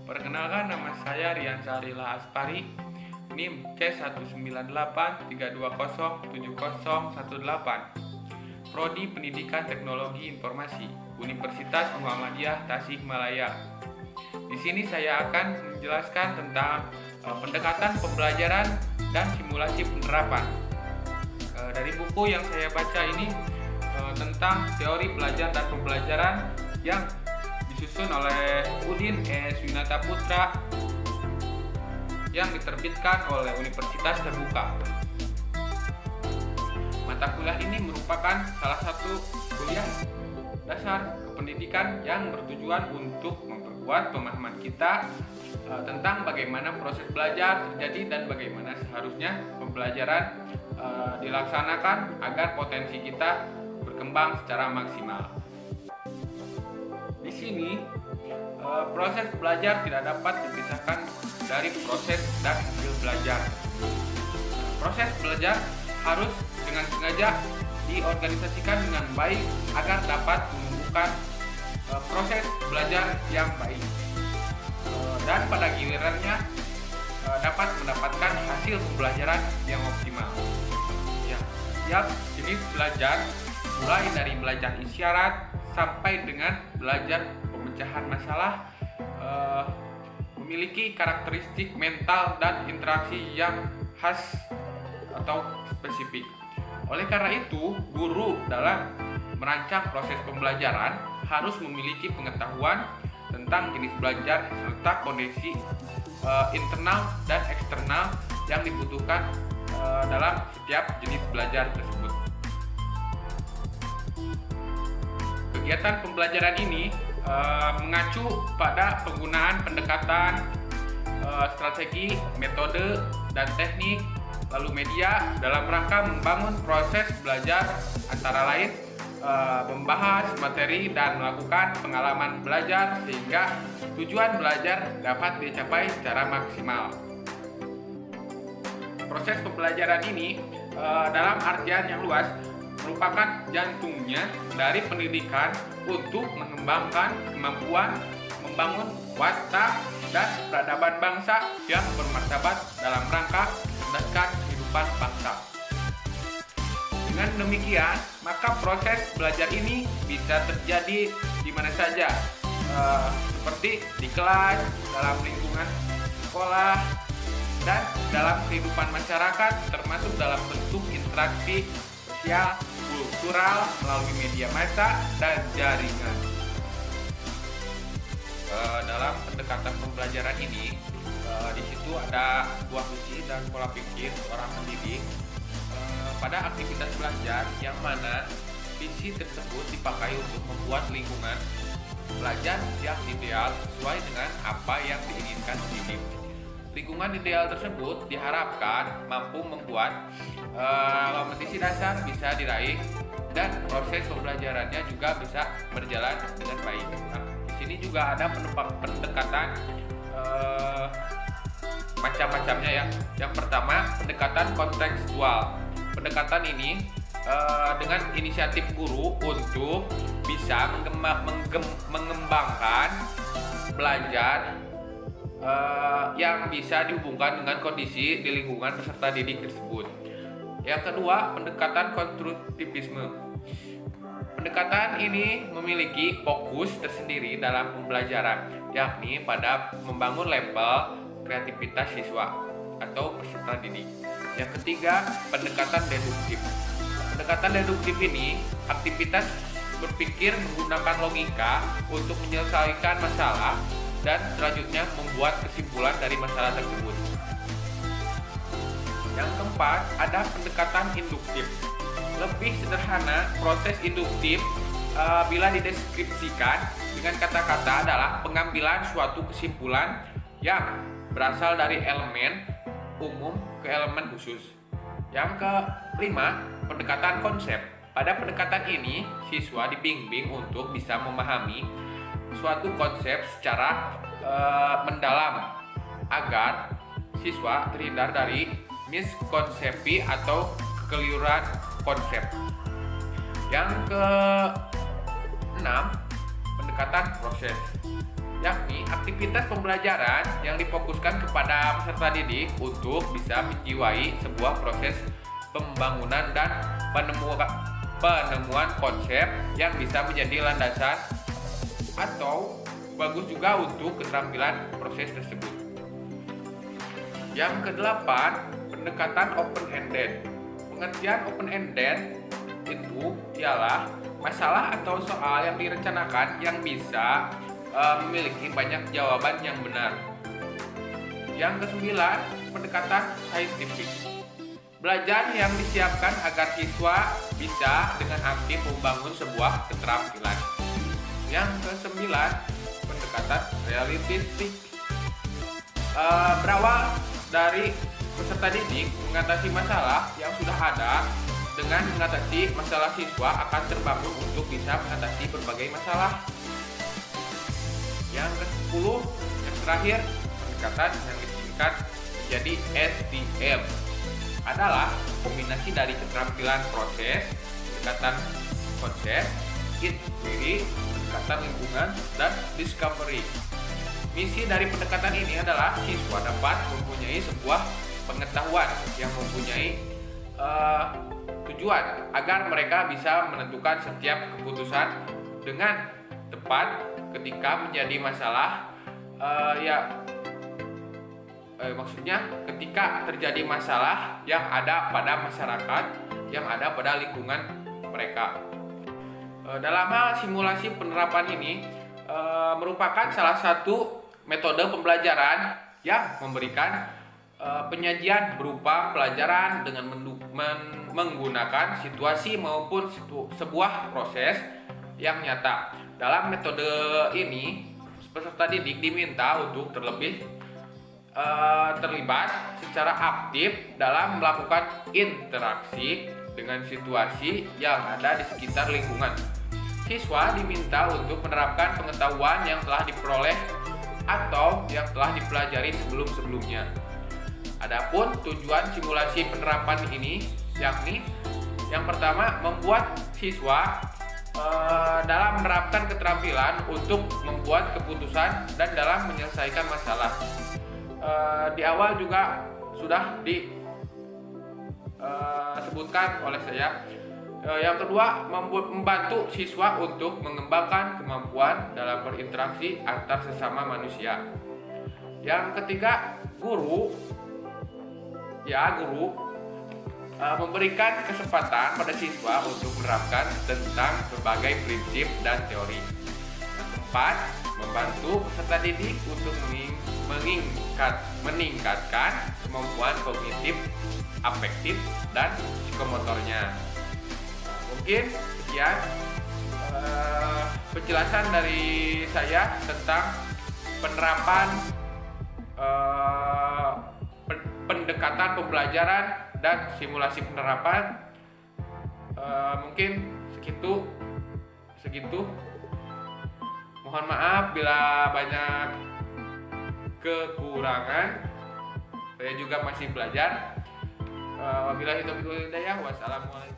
Perkenalkan, nama saya Rian Sarila Aspari, NIM C19832070018, Prodi Pendidikan Teknologi Informasi, Universitas Muhammadiyah Tasikmalaya. Di sini saya akan menjelaskan tentang pendekatan pembelajaran dan simulasi penerapan. Dari buku yang saya baca ini tentang teori belajar dan pembelajaran yang disusun oleh Udin S. Winata Putra yang diterbitkan oleh Universitas Terbuka. Mata kuliah ini merupakan salah satu kuliah dasar kependidikan yang bertujuan untuk memperkuat pemahaman kita tentang bagaimana proses belajar terjadi dan bagaimana seharusnya pembelajaran dilaksanakan agar potensi kita berkembang secara maksimal. Di sini proses belajar tidak dapat dipisahkan dari proses dan hasil belajar. Proses belajar harus dengan sengaja diorganisasikan dengan baik agar dapat menumbuhkan proses belajar yang baik dan pada gilirannya dapat mendapatkan hasil pembelajaran yang optimal. Ya, setiap jenis belajar mulai dari belajar isyarat sampai dengan belajar pemecahan masalah memiliki karakteristik mental dan interaksi yang khas atau spesifik. Oleh karena itu, guru dalam merancang proses pembelajaran harus memiliki pengetahuan tentang jenis belajar serta kondisi internal dan eksternal yang dibutuhkan dalam setiap jenis belajar tersebut. Kegiatan pembelajaran ini mengacu pada penggunaan pendekatan, strategi, metode, dan teknik, lalu media dalam rangka membangun proses belajar antara lain membahas materi dan melakukan pengalaman belajar sehingga tujuan belajar dapat dicapai secara maksimal. Proses pembelajaran ini dalam artian yang luas merupakan jantungnya dari pendidikan untuk mengembangkan kemampuan membangun watak dan peradaban bangsa yang bermartabat dalam rangka mencerdaskan kehidupan bangsa. Dengan demikian, maka proses belajar ini bisa terjadi di mana saja, seperti di kelas, dalam lingkungan sekolah, dan dalam kehidupan masyarakat, termasuk dalam bentuk interaksi sosial, kultural, melalui media massa, dan jaringan. Dalam pendekatan pembelajaran ini, di situ ada sebuah visi dan pola pikir seorang pendidik pada aktivitas belajar yang mana visi tersebut dipakai untuk membuat lingkungan belajar yang ideal sesuai dengan apa yang diinginkan pendidik. Lingkungan ideal tersebut diharapkan mampu membuat kompetisi dasar bisa diraih dan proses pembelajarannya juga bisa berjalan dengan baik. Nah, di sini juga ada pendekatan macam-macamnya ya. Yang pertama, pendekatan kontekstual. Pendekatan ini dengan inisiatif guru untuk bisa mengembangkan belajar yang bisa dihubungkan dengan kondisi di lingkungan peserta didik tersebut. Yang kedua, pendekatan konstruktivisme. Pendekatan ini memiliki fokus tersendiri dalam pembelajaran, yakni pada membangun level kreativitas siswa atau peserta didik. Yang ketiga, pendekatan deduktif. Pendekatan deduktif ini aktivitas berpikir menggunakan logika untuk menyelesaikan masalah dan selanjutnya membuat kesimpulan dari masalah tersebut. Yang keempat, ada pendekatan induktif. Lebih sederhana, proses induktif bila dideskripsikan dengan kata-kata adalah pengambilan suatu kesimpulan yang berasal dari elemen umum ke elemen khusus. Yang kelima, pendekatan konsep. Pada pendekatan ini, siswa dibimbing untuk bisa memahami suatu konsep secara mendalam agar siswa terhindar dari miskonsepsi atau kekeliruan konsep. Yang keenam, pendekatan proses. yakni aktivitas pembelajaran yang difokuskan kepada peserta didik untuk bisa menjiwai sebuah proses pembangunan dan penemuan konsep yang bisa menjadi landasan atau bagus juga untuk keterampilan proses tersebut. Yang kedelapan, pendekatan open-ended. Pengertian open-ended itu ialah masalah atau soal yang direncanakan yang bisa memiliki banyak jawaban yang benar. Yang kesembilan, pendekatan saintifik. Belajar yang disiapkan agar siswa bisa dengan aktif membangun sebuah keterampilan. Yang kesembilan, pendekatan realistik. Berawal dari peserta didik mengatasi masalah yang sudah ada dengan mengatasi masalah siswa akan terbangun untuk bisa mengatasi berbagai masalah. Yang ke-10, yang terakhir, pendekatan yang disingkat menjadi STM adalah kombinasi dari keterampilan proses, pendekatan konsep, inquiry, pendekatan lingkungan, dan discovery. Misi dari pendekatan ini adalah siswa dapat mempunyai sebuah pengetahuan yang mempunyai tujuan agar mereka bisa menentukan setiap keputusan dengan tepat ketika menjadi masalah, maksudnya ketika terjadi masalah yang ada pada masyarakat, yang ada pada lingkungan mereka. Dalam hal simulasi penerapan ini merupakan salah satu metode pembelajaran yang memberikan penyajian berupa pelajaran dengan menggunakan situasi maupun sebuah proses yang nyata. Dalam metode ini, peserta didik diminta untuk terlibat secara aktif dalam melakukan interaksi dengan situasi yang ada di sekitar lingkungan. Siswa diminta untuk menerapkan pengetahuan yang telah diperoleh atau yang telah dipelajari sebelum-sebelumnya. Adapun tujuan simulasi penerapan ini yakni yang pertama, membuat siswa dalam menerapkan keterampilan untuk membuat keputusan dan dalam menyelesaikan masalah. Di awal juga sudah disebutkan oleh saya. Yang kedua, membantu siswa untuk mengembangkan kemampuan dalam berinteraksi antar sesama manusia. Yang ketiga, guru memberikan kesempatan pada siswa untuk menerapkan tentang berbagai prinsip dan teori. Yang keempat, membantu peserta didik untuk meningkatkan kemampuan kognitif, afektif, dan psikomotornya. Mungkin sekian penjelasan dari saya tentang penerapan pendekatan pembelajaran dan simulasi penerapan. Mungkin segitu. Mohon maaf bila banyak kekurangan. Saya juga masih belajar. Wabillahi taufiq wal hidayah. Wassalamualaikum.